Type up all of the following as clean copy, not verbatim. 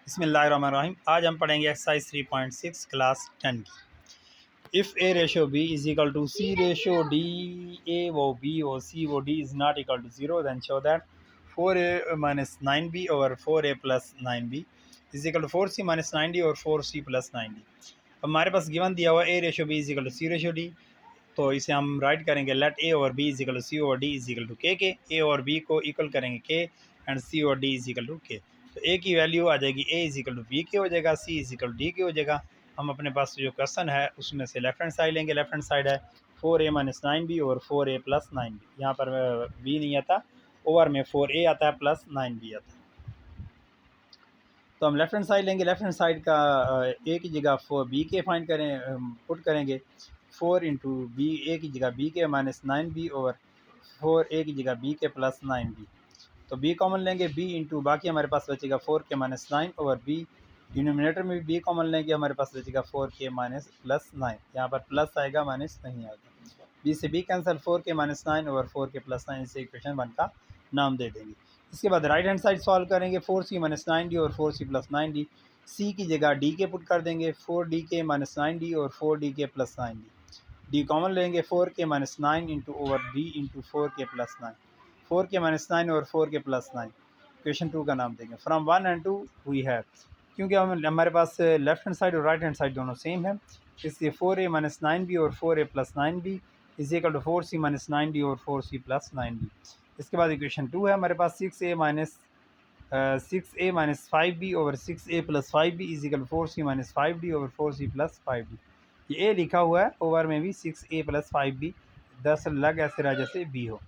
बिस्मिल्लाहिर्रहमानिर्रहीम। आज हम पढ़ेंगे एक्सरसाइज 3.6 क्लास 10 की। If a ratio b is equal to C ratio d, a वो बी वो सी वो d is not equal to zero, then show that 4a minus 9b over 4a plus 9b is equal to 4c minus 9d और 4c plus 9d। हमारे पास given दिया हुआ a ratio b is equal to C ratio d, तो इसे हम write करेंगे let a और b is equal to c और डी इज इक्वल टू के ए और बी को इक्वल करेंगे के एंड सी और d is equal to k. तो ए की वैल्यू आ जाएगी ए is equal to B k हो जाएगा, c is equal to D K हो जाएगा। हम अपने पास जो क्वेश्चन है उसमें से लेफ्ट हैंड साइड लेंगे। लेफ्ट हैंड साइड है 4a माइनस 9b और 4a प्लस 9b। यहाँ पर बी नहीं आता, ओवर में 4a आता है प्लस 9b आता है। तो हम लेफ्ट हैंड साइड लेंगे। लेफ्ट हैंड साइड का ए की जगह 4b के फाइंड करें, पुट करेंगे 4 इंटू बी, ए की जगह बी के माइनस 9b ओवर 4a की जगह बी के प्लस 9b। तो b कॉमन लेंगे, b इंटू बाकी हमारे पास बचेगा 4 के माइनस 9 ओवर b। डिनोमिनेटर में भी b कॉमन लेंगे, हमारे पास बचेगा 4 के माइनस प्लस 9। यहाँ पर प्लस आएगा, माइनस नहीं आएगा। b से b कैंसिल, 4 के माइनस 9 ओवर 4 के प्लस 9 से इक्वेशन 1 का नाम दे देंगे। इसके बाद राइट हैंड साइड सॉल्व करेंगे। 4c माइनस 9d और 4c प्लस 9d, c की जगह d के पुट कर देंगे, 4d के माइनस 9d और 4d के प्लस 9d। d कॉमन लेंगे, 4 के minus 9 into over d into 4 के प्लस 9, 4 के माइनस 9 और 4 के प्लस 9। क्वेश्चन 2 का नाम देंगे फ्रॉम 1 एंड 2 वी हैव, क्योंकि हमारे पास लेफ्ट हैंड साइड और राइट हैंड साइड दोनों सेम है, इसलिए 4a माइनस 9b और 4a plus 9b is equal to 4c minus 9d और 4c प्लस 9b। इसके बाद इक्वेशन 2 है हमारे पास 6a minus 5b over 6a plus 5b is equal 4c minus 5d over 4c plus 5d। ये a लिखा हुआ है, ओवर में भी 6a प्लस 5b, दरअसल लग ऐसे रहा जैसे b हो।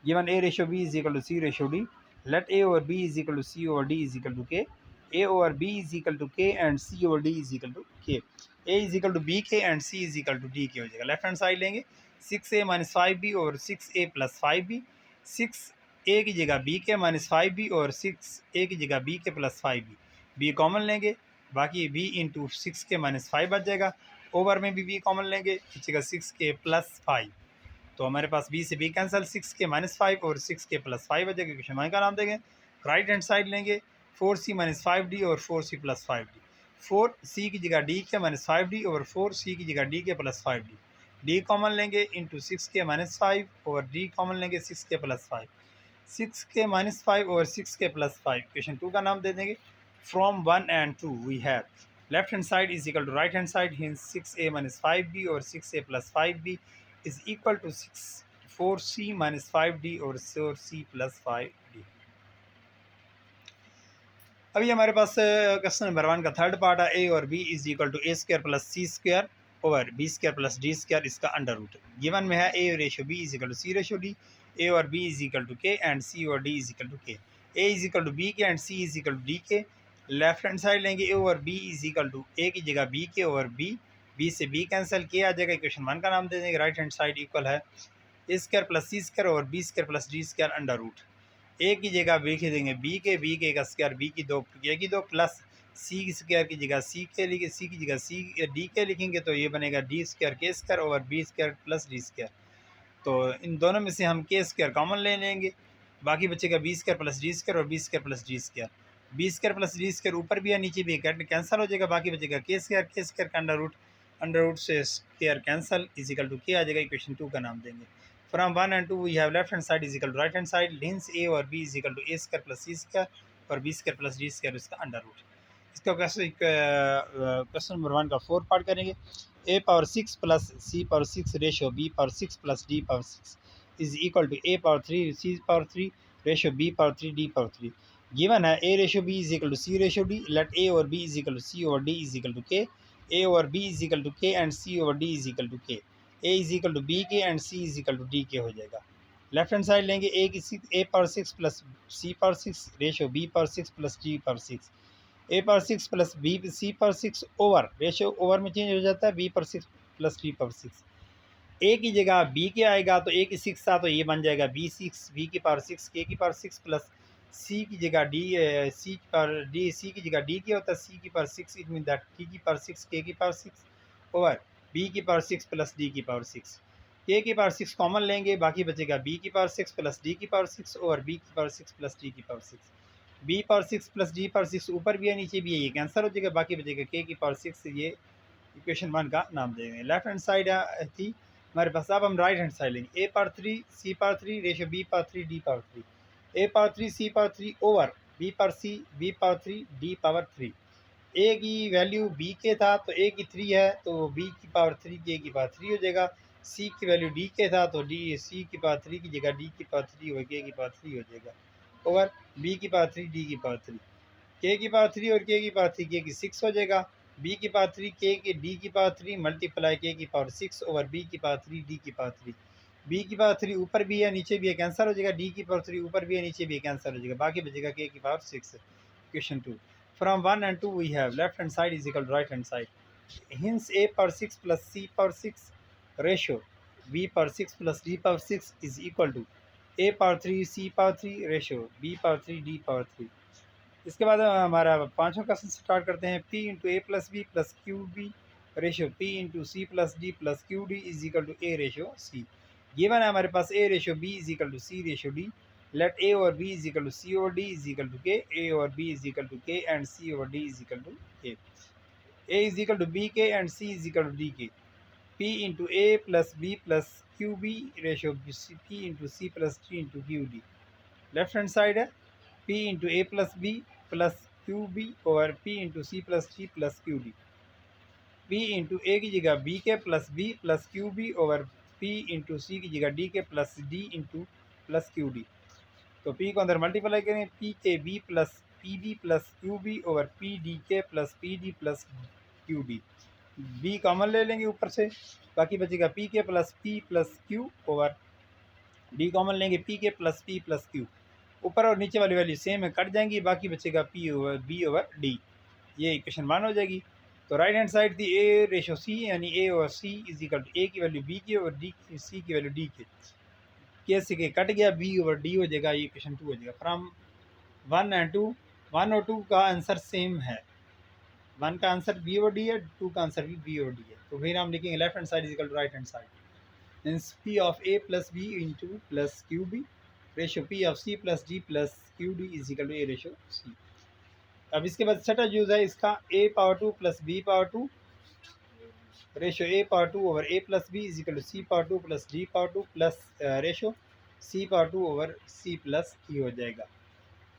Given a ratio b is equal to c ratio d, let a over b is equal to c over d is equal to k, a over b is equal to k and c over d is equal to k। a is equal to b k and c is equal to d k हो जाएगा। Left hand side लेंगे, 6a minus 5b over 6a plus 5b, 6a की जगह b के minus 5b और 6a की जगह b के प्लस 5b। b कॉमन लेंगे, बाकी b इंटू 6 के माइनस 5 बच जाएगा, ओवर में भी b कॉमन लेंगे, बचेगा 6 प्लस 5। तो हमारे पास b से b कैंसिल, 6 के माइनस 5 और 6 के प्लस 5 बचेगा। क्वेश्चन 1 का नाम देंगे। राइट हैंड साइड लेंगे, 4c माइनस 5d और 4c प्लस 5d, 4c की जगह d के माइनस 5d और 4c की जगह d के प्लस 5d। d कॉमन लेंगे इंटू 6 के माइनस 5 और d कॉमन लेंगे 6 के प्लस 5, 6 के माइनस 5 और 6 के प्लस 5। क्वेश्चन 2 का नाम दे देंगे from 1 and 2 we have, left hand side is equal to right hand side, hence 6a minus 5b और 6a plus 5b is equal to 4c minus 5d और 4c प्लस 5d। अभी हमारे पास question number 1 का third part है, a और b is equal to a square plus C square over b square plus D square, इसका under root. Given में है a ratio b is equal to C ratio D, a और b is equal to k and c और d is equal to k, a is equal to b K and c is equal to d K. Left hand side लेंगे, a और b is equal to a की जगह b के over b से b cancel, k आ जाएगा। Question 1 का नाम दे देंगे। राइट हैंड साइड इक्वल है a square plus C square और b square plus D square under root. A की जगह लिख देंगे बी के का स्क्वायर, बी की दो के की दो, प्लस सी स्क्वायर की जगह सी के लिखे, सी की जगह सी डी के लिखेंगे तो ये बनेगा डी स्क्वायर के square over B square plus D square. तो इन दोनों में से हम के स्क्वायर कॉमन ले लेंगे, बाकी बचेगा b square plus D square और b square plus D square. B square plus D square ऊपर भी है नीचे भी कैंसिल हो जाएगा, बाकी बचेगा के स्क्वायर का अंडर रूट से square cancel is equal to k आ जाएगा। इक्वेशन 2 का नाम देंगे। From 1 and 2 we have left hand side is equal to right hand side, लिंस ए और b is equal to a square plus C square और b square plus D square, इसका under root. इसका question number 1 का 4 part करेंगे। a power 6 plus C power 6 ratio b power 6 plus d power 6 is equal to a power 3 c power 3 ratio b power 3 d power 3। Given है a ratio b is equal to c ratio d, let a और b is equal to c over d is equal to k, a over b is equal to k and c over d is equal to k, a is equal to b K and c is equal to d K हो जाएगा। Left hand side लेंगे, a power 6 plus c power 6 ratio b power 6 plus d power 6, a power 6 plus b c power 6 over ratio over में change हो जाता है b power 6 plus d power 6। a की जगह b के आएगा तो a की 6 था तो ये बन जाएगा b6 b की पावर 6 k की पावर 6 प्लस c की जगह d c की पावर d c की जगह d के होता है c की power 6, it mean that t की पावर 6 k की पावर 6 ओवर b की पावर 6 प्लस d की पावर 6। k की पावर 6 कॉमन लेंगे, बाकी बचेगा b की पावर 6 प्लस d की पावर 6 ओवर b की पावर 6 प्लस d की power 6। B power 6 plus D power 6 ऊपर भी है नीचे भी है, ये कैंसिल हो जाएगा, बाकी बचेगा के की पावर 6। ये इक्वेशन 1 का नाम देंगे। लेफ्ट हैंड साइड थी हमारे पास, अब हम राइट हैंड साइड लेंगे। A power 3 C power 3 ratio B power 3 D power 3, a power 3 C power 3 over b power c b power 3 D power 3। A की वैल्यू बी के था तो ए की 3 है तो बी की पावर 3 के की पावर 3 हो जाएगा। सी की वैल्यू डी के था तो डी सी की पावर 3 की जगह डी की पावर 3 हो के की पावर 3 हो जाएगा, ओवर बी की पावर 3 डी की पावर 3। के की पावर 3 और के की पावर 3 के की 6 हो जाएगा। बी की पावर 3 के की डी की पावर 3 मल्टीप्लाई के की पावर 6 ओवर बी की पावर 3 डी की पावर 3। बी की पावर 3 ऊपर भी है नीचे भी है, कैंसिल हो जाएगा। डी की पावर 3 ऊपर भी है नीचे भी है, कैंसिल हो जाएगा, बाकी बचेगा के की power 6। Question 2, from 1 and 2 we have left hand side is equal to right hand side. Hence A power 6 plus C power 6 ratio B power 6 plus D power 6 is equal to A power 3 C power 3 ratio B power 3 D power 3। इसके बाद हमारा पांचवा question start करते हैं। P into a plus b plus q b ratio P into c plus d plus q d is equal to a ratio c. Given है हमारे पास a ratio b is equal to C ratio d. Let a और b is equal to c over d is equal to के, a और b is equal to k and c over d is equal to के। ए is equal to B के and C is equal to D k. P into a plus b plus q b ratio P into c plus d into q d. Left hand side है P into a plus b plus q b over P into c plus d plus q d. P into a की जगह B k plus b plus q b over P into c की जगह d k plus d into plus q d. तो P को अंदर multiply करें, P k b plus p b plus q b over P d k plus p d plus q d. B common ले लेंगे ऊपर से, बाकी बचेगा P k plus P plus q over d common लेंगे P k plus P plus q. ऊपर और नीचे वाली वैल्यू सेम है, कट जाएंगी, बाकी बचेगा P over B over D। ये इक्वेशन 1 हो जाएगी। तो राइट हैंड साइड थी ए रेशो सी, यानी ए और सी इज इक्वल टू ए की वैल्यू बी की और डी सी की वैल्यू डी के से के कट गया, बी ओवर डी हो जाएगा। ये इक्वेशन 2 हो जाएगा। फ्रॉम 1 and 2, 1 और 2 का आंसर सेम है। 1 का आंसर बी ओवर डी है, 2 का आंसर भी बी ओवर डी है। तो फिर हम लिखेंगे left hand side is equal to right hand side, means P of a plus b into plus q b ratio P of c plus d plus q d is equal to a ratio c. अब इसके बाद छठा use है इसका, a power 2 plus B power 2 ratio a power 2 over a plus b is equal to c power 2 plus D power 2 plus ratio c power 2 over c plus e हो जाएगा।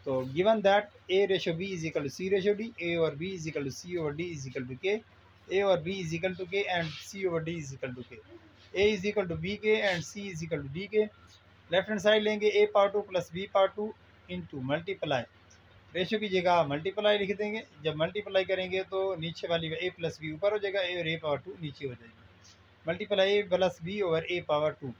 तो given that a ratio b is equal to c ratio d, a और b is equal to c over d is equal to k, a और b is equal to k and c over d is equal to k, a is equal to b k and c is equal to d k। Left hand side लेंगे a power 2 plus b power 2 into multiply, ratio की जगह multiply लिख देंगे। जब multiply करेंगे तो नीचे वाली ए प्लस बी ऊपर हो जाएगा, ए और ए पावर 2 नीचे हो जाएगी। मल्टीप्लाई ए प्लस बी ओवर ए पावर 2।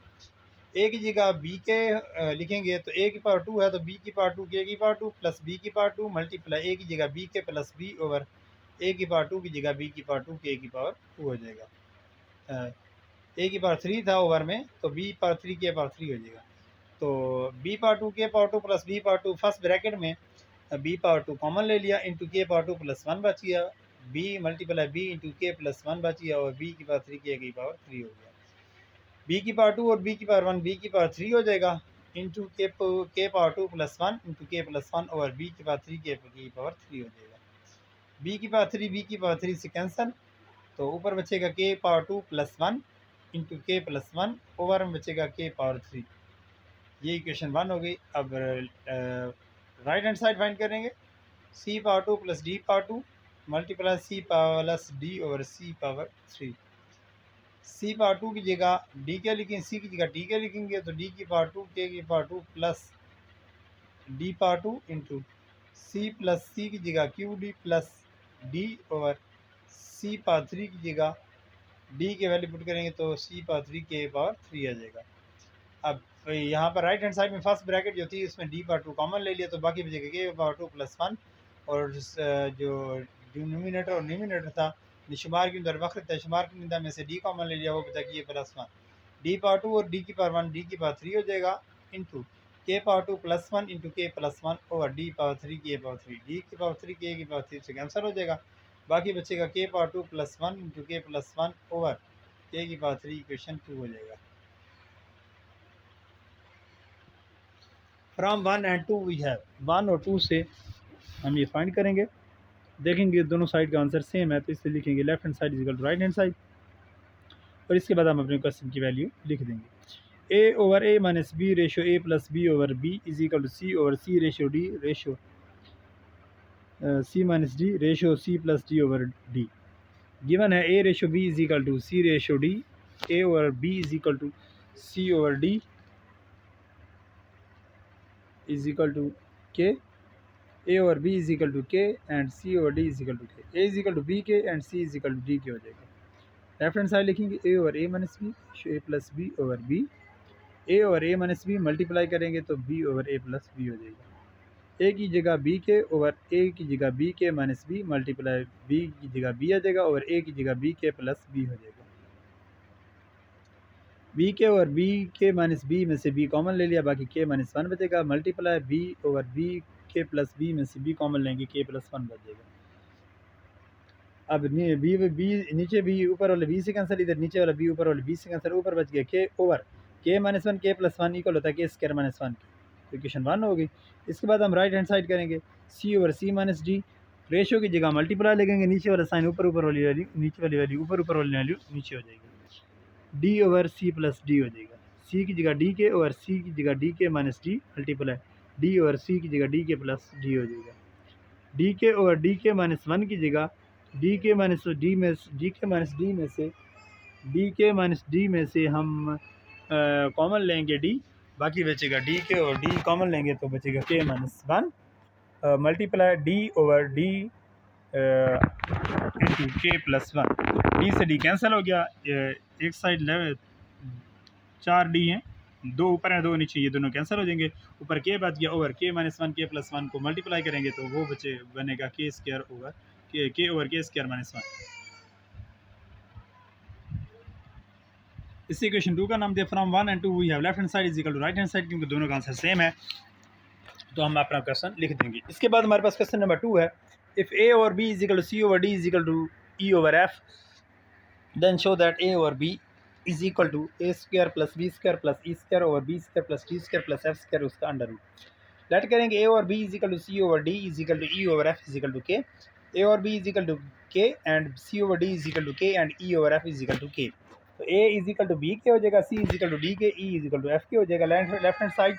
ए की जगह बी के लिखेंगे तो ए की पावर 2 है तो बी की पावर 2 के की पावर 2 प्लस बी की पावर 2 मल्टीप्लाई ए की जगह B k plus B over ए की पावर 2 की जगह बी की पावर 2 के की पावर 2 हो जाएगा। ए की पावर 3 था ओवर में तो बी पावर 3 के पावर 3 हो जाएगा। तो B power 2 K power 2 plus B power 2 first bracket में बी पावर 2 कॉमन ले लिया, इंटू के पावर 2 प्लस 1 बच गया, बी मल्टीप्लाई बी इंटू के प्लस 1 बच गया और बी की पावर 3 के की पावर 3 हो गया। बी की पावर 2 और बी की पावर 1 बी की पावर 3 हो जाएगा, इंटू के पावर 2 प्लस 1 इंटू के प्लस 1 और बी की पावर 3 के की पावर 3 हो जाएगा। बी की पावर 3 बी की पावर 3 से कैंसिल, तो ऊपर बचेगा के पावर 2 प्लस 1 इंटू के प्लस 1 ओवर में बचेगा के पावर 3। ये इक्वेशन 1 हो गई। अब राइट हैंड साइड फाइंड करेंगे, c power 2 plus D power 2 multiply c plus d over c power 3। सी पावर 2 की जगह डी के लिखेंगे, सी की जगह डी के लिखेंगे तो डी की पावर 2 के की power 2 plus D power 2 into c plus c की जगह q d plus d over c power 3 की जगह डी के वैल्यू पुट करेंगे तो सी पावर 3 के पावर 3 आ जाएगा। अब यहाँ पर राइट हैंड साइड में फर्स्ट ब्रैकेट जो थी उसमें डी पावर 2 कॉमन ले लिया तो बाकी बचेगा के पावर 2 प्लस 1 और जो डिनोमिनेटर और न्यूमिनेटर था शुमार की अंदर वक्त था, शुमार की अंदर में से डी कॉमन ले लिया, वो बचा कि ये प्लस 1, डी पावर 2 और डी की पावर 1 डी की पावर 3 हो जाएगा, इंटू के पावर 2 प्लस 1 इंटू के प्लस 1 ओवर डी पावर 3 के पावर 3, डी की पावर 3 के की पावर 3 से कैंसिल हो जाएगा, बाकी बचेगा के पावर 2 प्लस 1 इंटू के प्लस 1 ओवर के की पावर 3। इक्वेशन 2 हो जाएगा। फ्रॉम 1 and 2 वी हैव 1 और 2 से हम ये फाइंड करेंगे, देखेंगे दोनों साइड का आंसर सेम है, तो इससे लिखेंगे left hand side is equal to right hand side, और इसके बाद हम अपने क्वेश्चन की वैल्यू लिख देंगे। A over A minus b ratio a plus B over b is equal to c over c ratio d ratio c minus d ratio c plus d over d. Given है a ratio b is equal to C ratio d, a over b is equal to c over d is equal to के, a over b is equal to k and c over d is equal to के। ए is equal to B के and C is equal to D K हो जाएगा। Left hand side लिखेंगे A over A minus B A plus B over B, A over A minus B multiply करेंगे तो B over A plus B हो जाएगा। ए की जगह B K over ए की जगह बी के माइनस बी मल्टीप्लाई बी की जगह बी आ जाएगा और ए की जगह बी के प्लस बी हो जाएगा। बी के और बी के माइनस बी में से बी कॉमन ले लिया, बाकी के माइनस वन बचेगा, multiply B over B k plus B में से बी कॉमन लेंगे, के प्लस वन बच जाएगा। अब बी नीचे बी ऊपर वाले बी से कैंसिल, इधर नीचे वाला बी ऊपर वाले बी से कैंसिल, ऊपर बच गया के over K minus one K plus one equal होता है के स्क्वायर माइनस वन की, तो इक्वेशन वन हो गई। इसके बाद हम राइट हैंड साइड करेंगे, सी ओवर सी माइनस डी रेशो की जगह मल्टीप्लाई लगेंगे, नीचे वाला साइन ऊपर वाली वैल्यू, नीचे वाली वैल्यू ऊपर वाली वैल्यू नीचे हो जाएगी, D over C plus D हो जाएगा। सी की जगह डी के और सी की जगह डी के माइनस डी मल्टीप्लाई डी और सी की जगह डी के प्लस डी हो जाएगा। डी के और डी के माइनस वन की जगह डी के माइनस डी में डी के माइनस डी में से डी के माइनस डी में से हम कॉमन लेंगे डी, बाकी बचेगा डी के और डी कॉमन लेंगे तो बचेगा के minus one multiply D over D into के प्लस वन। डी से डी कैंसिल हो गया, एक साइड लेवल 4 डी हैं, दो ऊपर हैं दो नीचे, ये दोनों कैंसिल हो जाएंगे, ऊपर के बच गया over K minus one K plus one को मल्टीप्लाई करेंगे तो वो बनेगा K square over K over K square minus one. इस इक्वेशन 2 का नाम दिया from 1 and 2 we have left hand side is equal to right hand side, क्योंकि दोनों का आंसर सेम है तो हम अपना क्वेश्चन लिख देंगे। इसके बाद हमारे पास क्वेश्चन नंबर 2 है, इफ़ ए और b is equal to c over d is equal to e over f then show that a और b is equal to a square plus b square plus e square over B square plus D square plus F square उसका under root. Let करेंगे a और b is equal to c over d is equal to e over f is equal to के, a और b is equal to k and c over d is equal to k and e over f is equal to k. तो a is equal to B k हो जाएगा, c is equal to D k, e is equal to f k हो जाएगा। Left hand side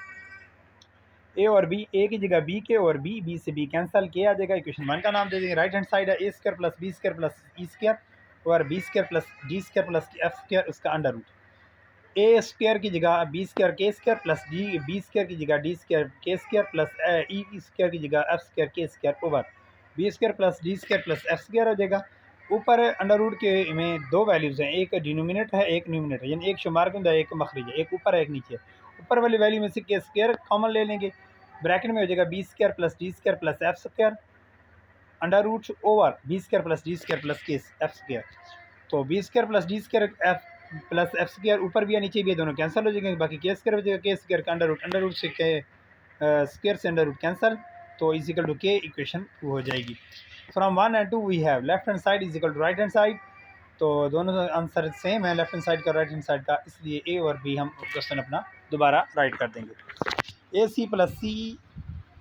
ए और B, a की जगह B के और बी, बी से बी कैंसिल, के आ जाएगा, इक्वेशन 1 का नाम दे देंगे। राइट हैंड साइड है a square plus b square plus e square और b square plus D square plus F square उसका अंडर रूट। ए स्क्वायर की जगह बी स्क्वायर के square plus D, b square की जगह डी स्क्वायर के square plus e square की जगह एफ स्क्वायर के square over B square plus D square plus F square हो जाएगा। ऊपर अंडर रूट के में दो वैल्यूज़ हैं, एक डिनोमिनेटर है एक न्यूमिनेटर, यानी एक शुमार के अंदर एक मखरज है, एक ऊपर है एक नीचे। ऊपर वाली वैल्यू में से के स्क्वायर कॉमन ले लेंगे, ब्रैकेट में हो जाएगा B square plus D square plus F square under root over B square plus D square plus K F square. तो B square plus D square F plus F square ऊपर भी है नीचे भी है, दोनों कैंसिल हो जाएंगे, बाकी के स्क्वायर हो जाएगा, के स्क्वायर का अंडर रूट से के स्क्वायर से अंडर रूट कैंसिल, तो is equal to K, equation 2 हो जाएगी। From 1 and 2 we have left hand side is equal to right hand side, तो दोनों आंसर सेम है लेफ्ट हैंड साइड का राइट हैंड साइड का, इसलिए ए और बी हम क्वेश्चन अपना दोबारा राइट कर देंगे। A c plus C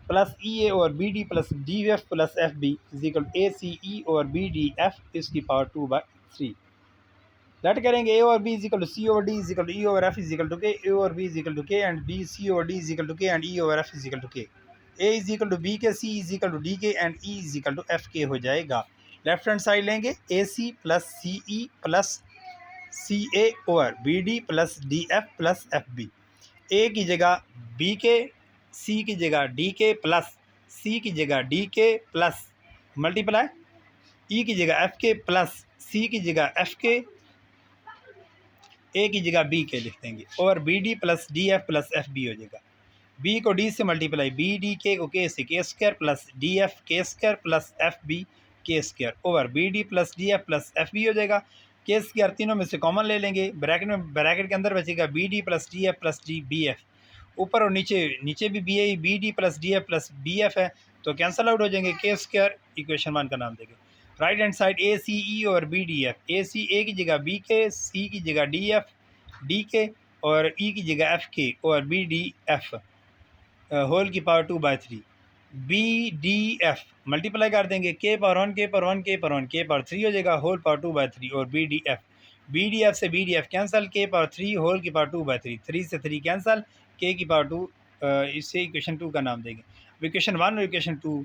plus e a और B D plus D F plus F b is equal to a c e और बी डी एफ इसकी पावर 2/3। लेट करेंगे ए और b is equal to c over d is equal to e over f is equal to के, a और b is equal to k and b c over d is equal to k and e over f is equal to के। ए is equal to B k, c is equal to D k and e is equal to f k हो जाएगा। Left hand side लेंगे a c plus c e plus c a over B D plus D F plus F b. A की जगह B k, सी की जगह d k plus c की जगह d k plus multiply e की जगह F के प्लस सी की जगह एफ के, ए की जगह बी के लिख देंगे और B D plus D F plus F B हो जाएगा। बी को डी से मल्टीप्लाई बी डी के को के से K square plus D F K square plus F B K square over B D plus D F plus F B हो जाएगा। के स्क्वायर तीनों में से कॉमन ले लेंगे, ब्रैकेट के अंदर बचेगा B D plus D F plus D B F, ऊपर और नीचे भी B A B D plus D F plus B F है तो कैंसिल आउट हो जाएंगे, के स्क्वायर इक्वेशन 1 का नाम देंगे। राइट हैंड साइड ए सी ई और बी डी एफ, ए सी ए की जगह बी के, सी की जगह डी एफ डी के और ई की जगह एफ के और बी डी एफ होल की power 2/3। B D F multiply कर देंगे के पावर 1 के पावर 1 के पावर 1 के पावर 3 हो जाएगा होल पावर 2/3 और बी डी एफ से बी डी एफ कैंसल के पावर 3 होल की पावर 2/3 3 से 3 कैंसल के की पावर 2 इससे इक्वेशन 2 का नाम देंगे। इक्वेशन 1 और equation 2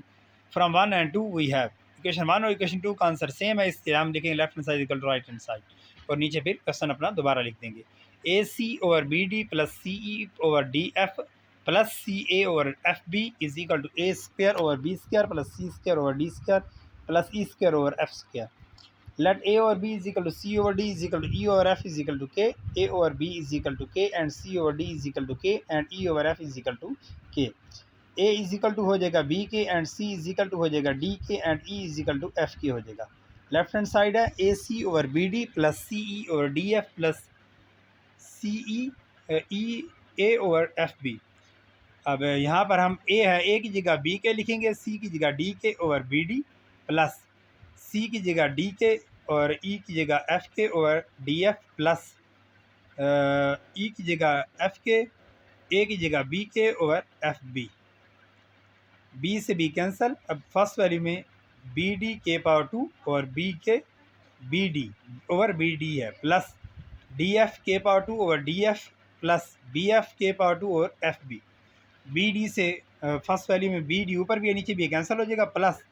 from 1 and 2 we have equation 1 और इक्वेशन 2 का आंसर सेम है, इसके हम लिखेंगे left hand side equal to right hand side और नीचे फिर क्वेश्चन अपना दोबारा लिख देंगे। A c over B D plus c e over D F plus c a over F b is equal to a square over B square plus C square over d square plus e square over f square. Let a over b is equal to c over d is equal to e over f is equal to के, a over b is equal to k and c over d is equal to k and e over f is equal to के। ए is equal to हो जाएगा b के and C is equal to हो जाएगा d k and e is equal to f k हो जाएगा। Left hand side है a c over B D plus c e over D F plus c E A over F B. अब यहाँ पर हम ए है, ए की जगह बी के लिखेंगे, सी की जगह डी के over B D plus c की जगह डी के और ई की जगह F K over D F plus E की जगह एफ के, ए की जगह B K over F B. B से बी कैंसल, अब फर्स्ट वैल्यू में बी डी के पावर 2 और B K B D over B D है plus D F K power 2 over D F plus B F K power 2 और F B. B D से first value में B D ऊपर भी है नीचे भी कैंसिल हो जाएगा प्लस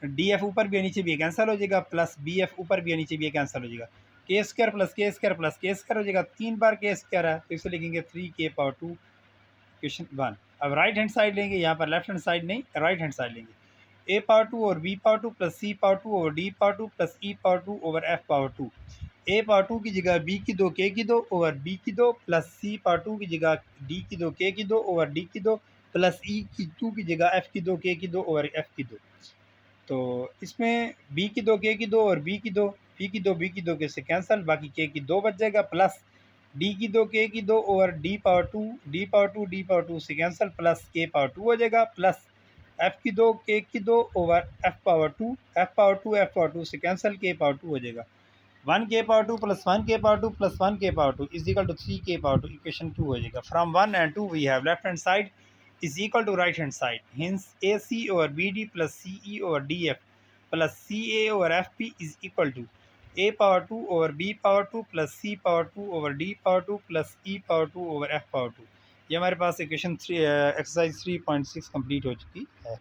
डी एफ ऊपर भी है नीचे भी कैंसिल हो जाएगा प्लस बी एफ ऊपर भी है नीचे भी कैंसिल हो जाएगा। के स्क्वायर प्लस के स्क्वायर प्लस के स्क्वायर हो जाएगा, 3 बार के स्क्वायर है तो इसे लिखेंगे 3 के पावर 2 इक्वेशन 1। अब राइट हैंड साइड लेंगे, यहाँ पर लेफ्ट हैंड साइड नहीं राइट हैंड साइड लेंगे। ए पावर 2 और b power 2 plus C power 2 over d power 2 plus e power 2 over f power 2। A power 2 की जगह बी की 2 के की 2 ओवर बी की 2 प्लस सी पावर 2 की जगह डी की 2 के की 2 ओवर डी की 2 प्लस ई की 2 की जगह एफ की 2 के की 2 ओवर एफ की 2। तो इसमें बी की 2 के की 2 और बी की 2 बी की 2 बी की 2 के से कैंसिल, बाकी के की 2 बच जाएगा प्लस डी की 2 के की 2 over d power 2 D power 2 D power 2 से कैंसिल प्लस के पावर 2 हो जाएगा प्लस एफ की 2 के की 2 over f power 2 F power 2 F power 2 से कैंसिल के पावर 2 हो जाएगा। 1 के पावर 2 प्लस 1 के पावर 2 प्लस 1 के पावर 2 इज इक्वल टू 3 के पावर 2 इक्वेशन 2 हो जाएगा। From 1 and 2 we have left hand side is equal to right hand side, hence AC over BD plus CE over DF plus CA over FP is equal to A power 2 over B power 2 plus C power 2 over D power 2 plus E power 2 over F power 2। ये हमारे पास equation 3 exercise 3.6 complete हो चुकी है।